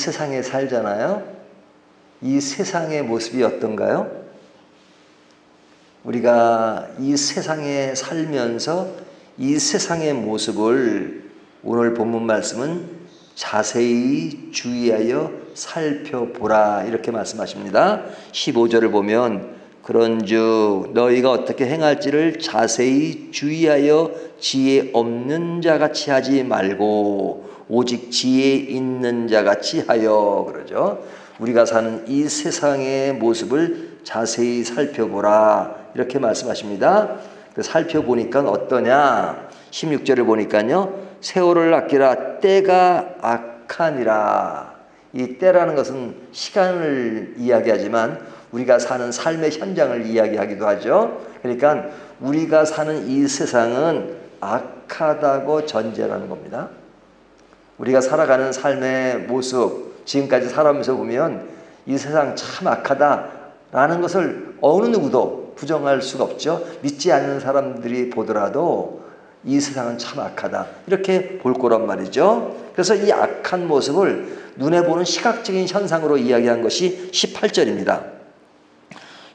세상에 살잖아요. 이 세상의 모습이 어떤가요? 우리가 이 세상에 살면서 이 세상의 모습을 오늘 본문 말씀은 자세히 주의하여 살펴보라 이렇게 말씀하십니다. 15절을 보면 그런즉 너희가 어떻게 행할지를 자세히 주의하여 지혜 없는 자같이 하지 말고 오직 지혜 있는 자같이 하여 그러죠. 우리가 사는 이 세상의 모습을 자세히 살펴보라 이렇게 말씀하십니다. 살펴보니까 어떠냐? 16절을 보니까요. 세월을 아끼라 때가 악하니라. 이 때라는 것은 시간을 이야기하지만 우리가 사는 삶의 현장을 이야기하기도 하죠. 그러니까 우리가 사는 이 세상은 악하다고 전제라는 겁니다. 우리가 살아가는 삶의 모습, 지금까지 살아오면서 보면 이 세상 참 악하다라는 것을 어느 누구도 부정할 수가 없죠. 믿지 않는 사람들이 보더라도 이 세상은 참 악하다 이렇게 볼 거란 말이죠. 그래서 이 악한 모습을 눈에 보는 시각적인 현상으로 이야기한 것이 18절입니다.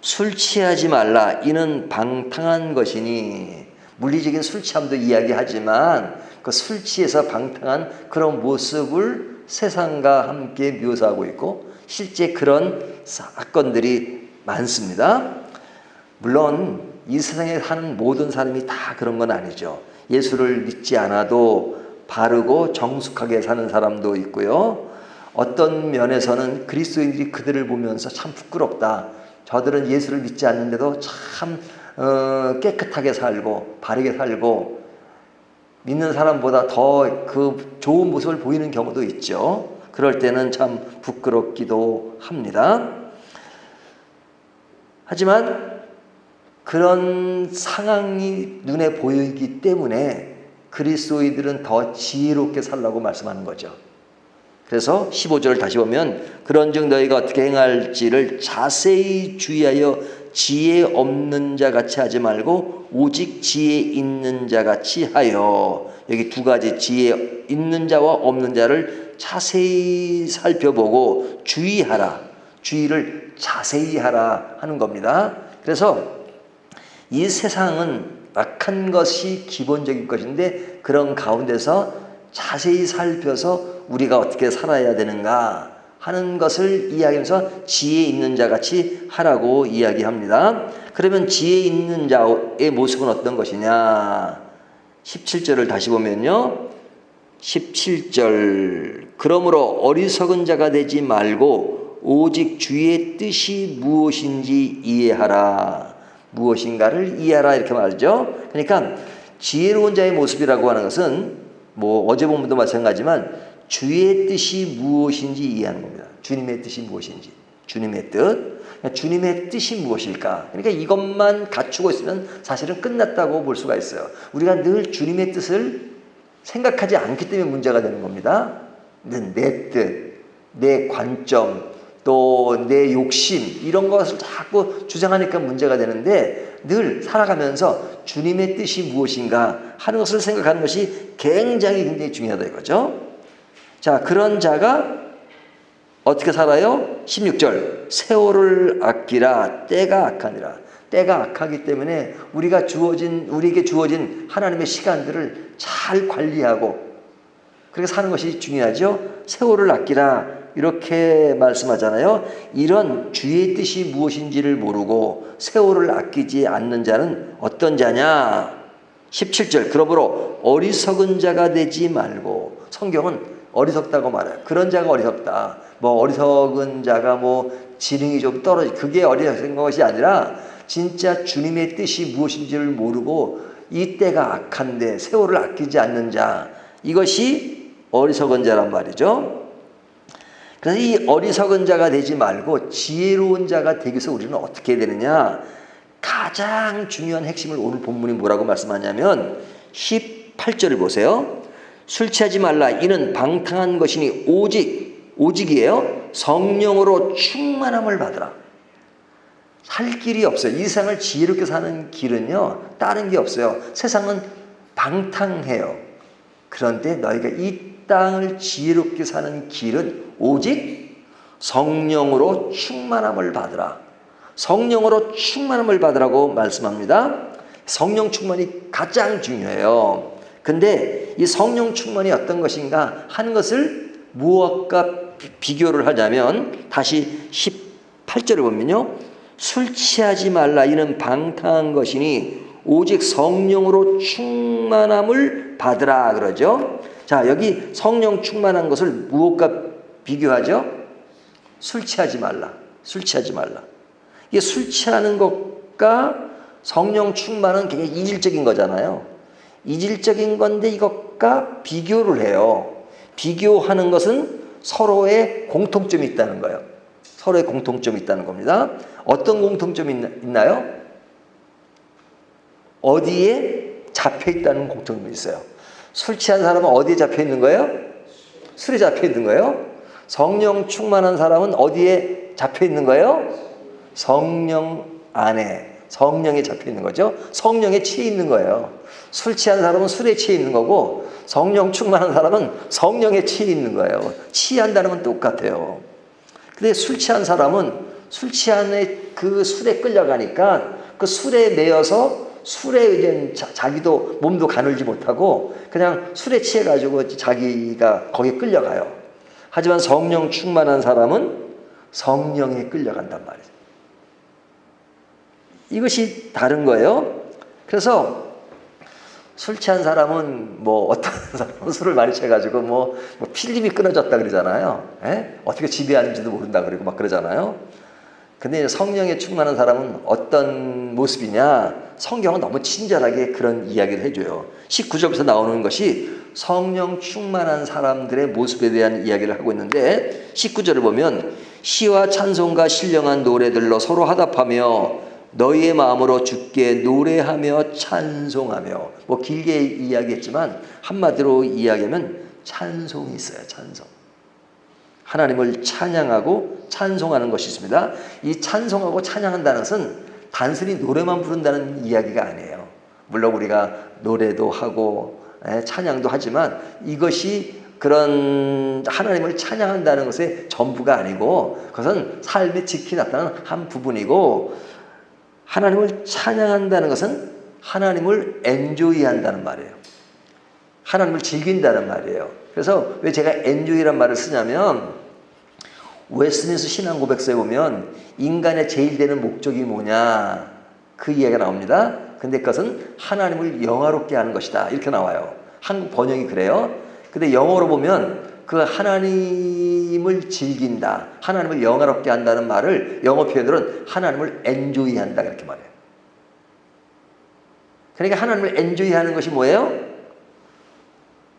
술 취하지 말라 이는 방탕한 것이니. 물리적인 술 취함도 이야기하지만 그 술 취해서 방탕한 그런 모습을 세상과 함께 묘사하고 있고 실제 그런 사건들이 많습니다. 물론 이 세상에 사는 모든 사람이 다 그런 건 아니죠. 예수를 믿지 않아도 바르고 정숙하게 사는 사람도 있고요. 어떤 면에서는 그리스도인들이 그들을 보면서 참 부끄럽다. 저들은 예수를 믿지 않는데도 참 깨끗하게 살고 바르게 살고 믿는 사람보다 더 그 좋은 모습을 보이는 경우도 있죠. 그럴 때는 참 부끄럽기도 합니다. 하지만 그런 상황이 눈에 보이기 때문에 그리스도인들은 더 지혜롭게 살라고 말씀하는 거죠. 그래서 15절을 다시 보면 그런즉 너희가 어떻게 행할지를 자세히 주의하여 지혜 없는 자같이 하지 말고 오직 지혜 있는 자같이 하여. 여기 두 가지 지혜 있는 자와 없는 자를 자세히 살펴보고 주의하라. 주의를 자세히 하라 하는 겁니다. 그래서 이 세상은 악한 것이 기본적인 것인데 그런 가운데서 자세히 살펴서 우리가 어떻게 살아야 되는가 하는 것을 이야기하면서 지혜 있는 자같이 하라고 이야기합니다. 그러면 지혜 있는 자의 모습은 어떤 것이냐? 17절을 다시 보면요. 17절 그러므로 어리석은 자가 되지 말고 오직 주의 뜻이 무엇인지 이해하라. 무엇인가를 이해하라 이렇게 말하죠. 그러니까 지혜로운 자의 모습이라고 하는 것은 뭐 어제 본문도 마찬가지지만 주의 뜻이 무엇인지 이해하는 겁니다. 주님의 뜻이 무엇인지. 주님의 뜻. 주님의 뜻이 무엇일까? 그러니까 이것만 갖추고 있으면 사실은 끝났다고 볼 수가 있어요. 우리가 늘 주님의 뜻을 생각하지 않기 때문에 문제가 되는 겁니다. 내 뜻, 내 관점, 또 내 욕심 이런 것을 자꾸 주장하니까 문제가 되는데 늘 살아가면서 주님의 뜻이 무엇인가 하는 것을 생각하는 것이 굉장히 중요하다 이거죠. 자, 그런 자가 어떻게 살아요? 16절 세월을 아끼라 때가 악하니라. 때가 악하기 때문에 우리에게 주어진 하나님의 시간들을 잘 관리하고 그렇게 사는 것이 중요하죠. 세월을 아끼라 이렇게 말씀하잖아요. 이런 주의 뜻이 무엇인지를 모르고 세월을 아끼지 않는 자는 어떤 자냐? 17절 그러므로 어리석은 자가 되지 말고. 성경은 어리석다고 말해요. 그런 자가 어리석다. 뭐 어리석은 자가 뭐 지능이 좀 떨어지 그게 어리석은 것이 아니라 진짜 주님의 뜻이 무엇인지를 모르고 이 때가 악한데 세월을 아끼지 않는 자 이것이 어리석은 자란 말이죠. 그래서 이 어리석은 자가 되지 말고 지혜로운 자가 되기 위해서 우리는 어떻게 해야 되느냐? 가장 중요한 핵심을 오늘 본문이 뭐라고 말씀하냐면 18절을 보세요. 술 취하지 말라 이는 방탕한 것이니 오직이에요. 성령으로 충만함을 받으라. 살 길이 없어요. 이 세상을 지혜롭게 사는 길은요 다른 게 없어요. 세상은 방탕해요. 그런데 너희가 이 땅을 지혜롭게 사는 길은 오직 성령으로 충만함을 받으라. 성령으로 충만함을 받으라고 말씀합니다. 성령 충만이 가장 중요해요. 근데 이 성령 충만이 어떤 것인가 하는 것을 무엇과 비교를 하자면 다시 18절을 보면요. 술 취하지 말라. 이는 방탕한 것이니 오직 성령으로 충만함을 받으라 그러죠. 자, 여기 성령 충만한 것을 무엇과 비교하죠? 술 취하지 말라. 술 취하지 말라. 이게 술 취하는 것과 성령 충만은 굉장히 이질적인 거잖아요. 이질적인 건데 이것과 비교를 해요. 비교하는 것은 서로의 공통점이 있다는 거예요. 서로의 공통점이 있다는 겁니다. 어떤 공통점이 있나요? 어디에 잡혀 있다는 공통점이 있어요. 술 취한 사람은 어디에 잡혀 있는 거예요? 술에 잡혀 있는 거예요. 성령 충만한 사람은 어디에 잡혀 있는 거예요? 성령 안에, 성령에 잡혀 있는 거죠. 성령에 취해 있는 거예요. 술 취한 사람은 술에 취해 있는 거고 성령 충만한 사람은 성령에 취해 있는 거예요. 취한다는 건 똑같아요. 근데 술 취한 사람은 술 취한 그 술에 끌려가니까 그 술에 매여서 술에 이제 자기도 몸도 가늘지 못하고 그냥 술에 취해가지고 자기가 거기에 끌려가요. 하지만 성령 충만한 사람은 성령에 끌려간단 말이죠. 이것이 다른 거예요. 그래서 술 취한 사람은 어떤 사람은 술을 많이 취해가지고 필름이 끊어졌다 그러잖아요. 어떻게 지배하는지도 모른다 그러고 막 그러잖아요. 근데 성령에 충만한 사람은 어떤 모습이냐? 성경은 너무 친절하게 그런 이야기를 해줘요. 19절부터 나오는 것이 성령 충만한 사람들의 모습에 대한 이야기를 하고 있는데 19절을 보면 시와 찬송과 신령한 노래들로 서로 화답하며 너희의 마음으로 주께 노래하며 찬송하며 길게 이야기했지만 한마디로 이야기하면 찬송이 있어요. 찬송. 하나님을 찬양하고 찬송하는 것이 있습니다. 이 찬송하고 찬양한다는 것은 단순히 노래만 부른다는 이야기가 아니에요. 물론 우리가 노래도 하고 찬양도 하지만 이것이 그런 하나님을 찬양한다는 것의 전부가 아니고 그것은 삶에 지키 나타나는 한 부분이고 하나님을 찬양한다는 것은 하나님을 엔조이한다는 말이에요. 하나님을 즐긴다는 말이에요. 그래서 왜 제가 엔조이란 말을 쓰냐면 웨스트민스터 신앙고백서에 보면 인간의 제일 되는 목적이 뭐냐 그 이야기가 나옵니다. 근데 그것은 하나님을 영화롭게 하는 것이다 이렇게 나와요. 한국 번역이 그래요. 근데 영어로 보면 그 하나님을 즐긴다, 하나님을 영화롭게 한다는 말을 영어 표현으로는 하나님을 엔조이한다 이렇게 말해요. 그러니까 하나님을 엔조이하는 것이 뭐예요?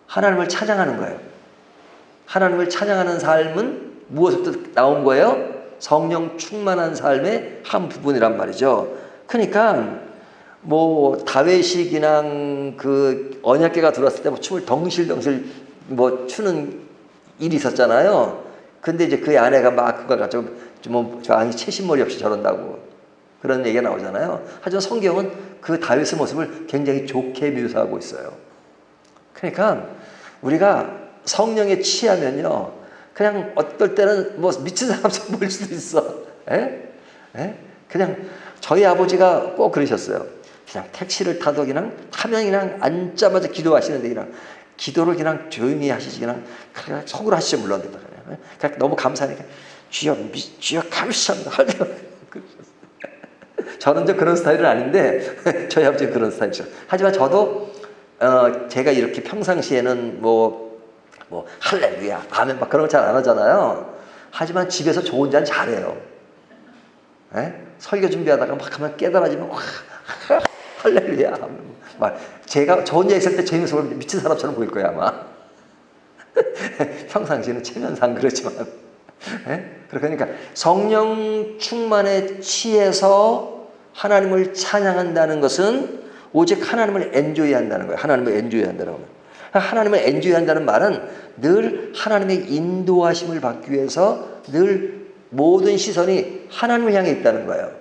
하나님을 찬양하는 거예요. 하나님을 찬양하는 삶은 무엇부터 나온 거예요? 성령 충만한 삶의 한 부분이란 말이죠. 그러니까 다윗이 그냥 그 언약궤가 들어왔을 때 춤을 덩실덩실 추는 일이 있었잖아요. 근데 이제 그 아내가 막 그거 가지고 저 아이 채신머리 없이 저런다고 그런 얘기가 나오잖아요. 하지만 성경은 그 다윗의 모습을 굉장히 좋게 묘사하고 있어요. 그러니까 우리가 성령에 취하면요, 그냥 어떨 때는 미친 사람처럼 보일 수도 있어. 그냥 저희 아버지가 꼭 그러셨어요. 그냥 택시를 타도 그냥 타면 그냥 앉자마자 기도하시는데 그냥 기도를 그냥 조용히 하시지 그냥 속으로 하시죠. 물론 그냥 너무 감사하니까 주여 감사합니다. 저는 좀 그런 스타일은 아닌데 저희 아버지는 그런 스타일이죠. 하지만 저도 제가 이렇게 평상시에는 할렐루야 아멘 막 그런 거 잘 안 하잖아요. 하지만 집에서 저 혼자는 잘해요. 설교 준비하다가 막 하면 깨달아지면 할렐루야 제가 저 혼자 있을 때 제 모습을 미친 사람처럼 보일 거야 아마. 평상시에는 체면상 그렇지만 그러니까 성령 충만에 취해서 하나님을 찬양한다는 것은 오직 하나님을 엔조이한다는 거예요. 하나님을 엔조이한다는 거예요. 하나님을 엔조이한다는 말은 늘 하나님의 인도하심을 받기 위해서 늘 모든 시선이 하나님을 향해 있다는 거예요.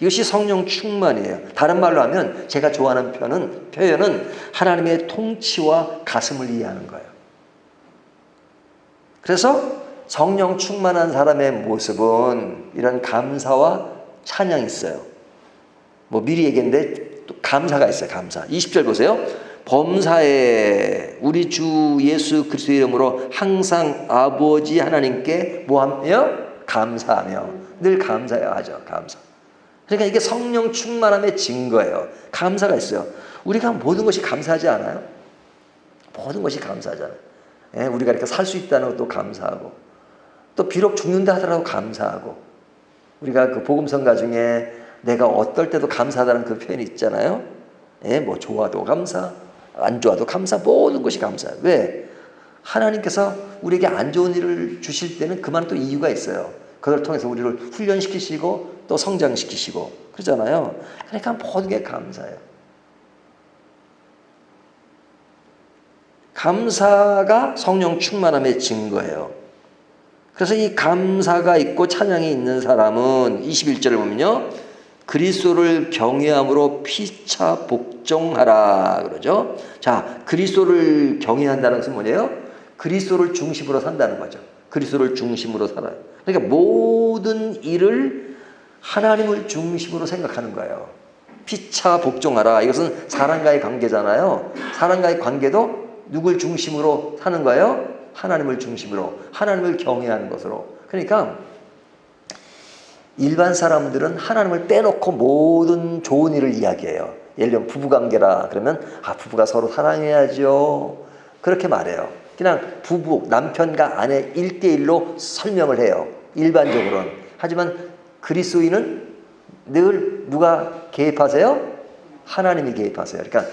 이것이 성령 충만이에요. 다른 말로 하면 제가 좋아하는 표현은 하나님의 통치와 가슴을 이해하는 거예요. 그래서 성령 충만한 사람의 모습은 이런 감사와 찬양이 있어요. 뭐 미리 얘기했는데 또 감사가 있어요. 감사. 20절 보세요. 범사에 우리 주 예수 그리스도의 이름으로 항상 아버지 하나님께 뭐하며? 감사하며. 늘 감사해야 하죠. 감사. 그러니까 이게 성령 충만함의 증거예요. 감사가 있어요. 우리가 모든 것이 감사하지 않아요? 모든 것이 감사하잖아요. 예, 우리가 이렇게 살 수 있다는 것도 감사하고, 또 비록 죽는다 하더라도 감사하고, 우리가 그 복음성가 중에 내가 어떨 때도 감사하다는 그 표현이 있잖아요. 예, 뭐 좋아도 감사, 안 좋아도 감사, 모든 것이 감사해요. 왜? 하나님께서 우리에게 안 좋은 일을 주실 때는 그만 또 이유가 있어요. 그걸 통해서 우리를 훈련시키시고 또 성장시키시고 그러잖아요. 그러니까 모든 게 감사해요. 감사가 성령 충만함의 증거예요. 그래서 이 감사가 있고 찬양이 있는 사람은 21절을 보면요. 그리스도를 경외함으로 피차 복종하라 그러죠. 자, 그리스도를 경외한다는 것은 뭐예요? 그리스도를 중심으로 산다는 거죠. 그리스도를 중심으로 살아요. 그러니까 모든 일을 하나님을 중심으로 생각하는 거예요. 피차 복종하라. 이것은 사람과의 관계잖아요. 사람과의 관계도 누굴 중심으로 사는 거예요? 하나님을 중심으로, 하나님을 경외하는 것으로. 그러니까 일반 사람들은 하나님을 빼놓고 모든 좋은 일을 이야기해요. 예를 들면 부부관계라 그러면 부부가 서로 사랑해야죠. 그렇게 말해요. 그냥 부부, 남편과 아내 1대1로 설명을 해요. 일반적으로는. 하지만 그리스도인은 늘 누가 개입하세요? 하나님이 개입하세요. 그러니까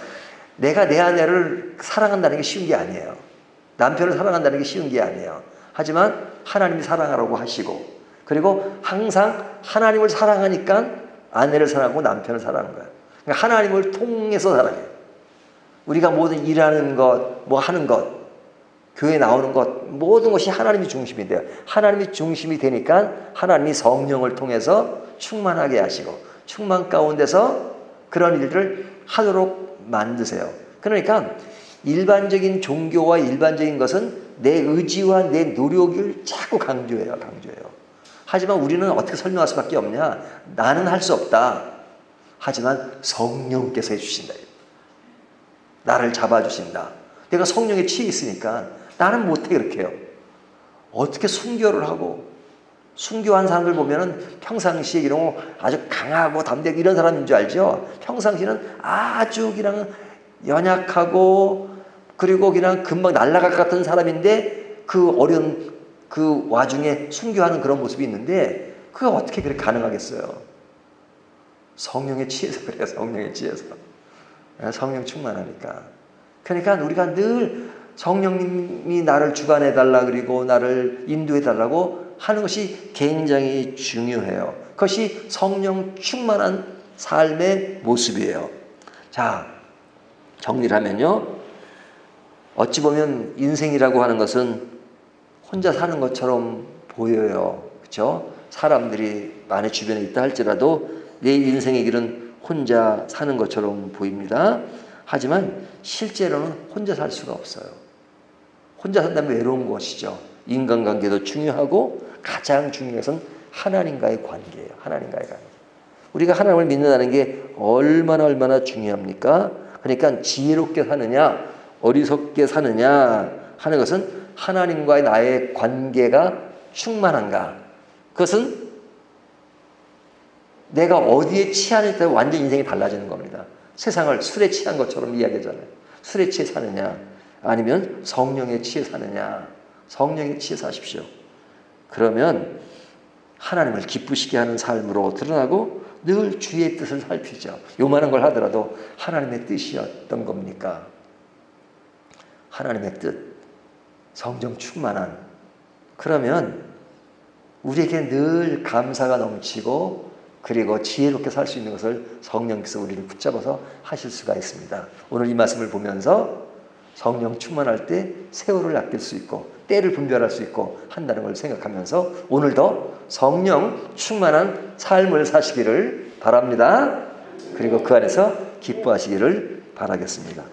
내가 내 아내를 사랑한다는 게 쉬운 게 아니에요. 남편을 사랑한다는 게 쉬운 게 아니에요. 하지만 하나님이 사랑하라고 하시고, 그리고 항상 하나님을 사랑하니까 아내를 사랑하고 남편을 사랑하는 거예요. 그러니까 하나님을 통해서 사랑해요. 우리가 모든 일하는 것, 뭐 하는 것, 교회 나오는 것, 모든 것이 하나님이 중심이 돼요. 하나님이 중심이 되니까 하나님이 성령을 통해서 충만하게 하시고, 충만 가운데서 그런 일들을 하도록 만드세요. 그러니까 일반적인 종교와 일반적인 것은 내 의지와 내 노력을 자꾸 강조해요. 하지만 우리는 어떻게 설명할 수밖에 없냐? 나는 할 수 없다. 하지만 성령께서 해주신다. 나를 잡아주신다. 내가 성령에 취해 있으니까 나는 못해 그렇게 해요. 어떻게 순교를 하고, 순교한 사람들 보면은 평상시에 이런 거 아주 강하고 담대하고 이런 사람인 줄 알죠? 평상시에는 아주 그냥 연약하고 그리고 그냥 금방 날아갈 것 같은 사람인데 그 어려운 그 와중에 순교하는 그런 모습이 있는데 그게 어떻게 그렇게 가능하겠어요? 성령에 취해서 그래요. 성령에 취해서. 성령 충만하니까. 그러니까 우리가 늘 성령님이 나를 주관해달라 그리고 나를 인도해달라고 하는 것이 굉장히 중요해요. 그것이 성령 충만한 삶의 모습이에요. 자, 정리를 하면요. 어찌 보면 인생이라고 하는 것은 혼자 사는 것처럼 보여요. 그렇죠? 사람들이 많이 주변에 있다 할지라도 내 인생의 길은 혼자 사는 것처럼 보입니다. 하지만 실제로는 혼자 살 수가 없어요. 혼자 산다면 외로운 것이죠. 인간관계도 중요하고 가장 중요한 것은 하나님과의 관계예요. 하나님과의 관계. 우리가 하나님을 믿는다는 게 얼마나 중요합니까? 그러니까 지혜롭게 사느냐 어리석게 사느냐 하는 것은 하나님과의 나의 관계가 충만한가. 그것은 내가 어디에 취하느냐에 따라 완전 인생이 달라지는 겁니다. 세상을 술에 취한 것처럼 이야기하잖아요. 술에 취해 사느냐 아니면 성령에 취해 사느냐. 성령에 취해 사십시오. 그러면 하나님을 기쁘시게 하는 삶으로 드러나고 늘 주의 뜻을 살피죠. 요만한 걸 하더라도 하나님의 뜻이었던 겁니까? 하나님의 뜻, 성령 충만한. 그러면 우리에게 늘 감사가 넘치고 그리고 지혜롭게 살 수 있는 것을 성령께서 우리를 붙잡아서 하실 수가 있습니다. 오늘 이 말씀을 보면서 성령 충만할 때 세월을 아낄 수 있고 때를 분별할 수 있고 한다는 걸 생각하면서 오늘도 성령 충만한 삶을 사시기를 바랍니다. 그리고 그 안에서 기뻐하시기를 바라겠습니다.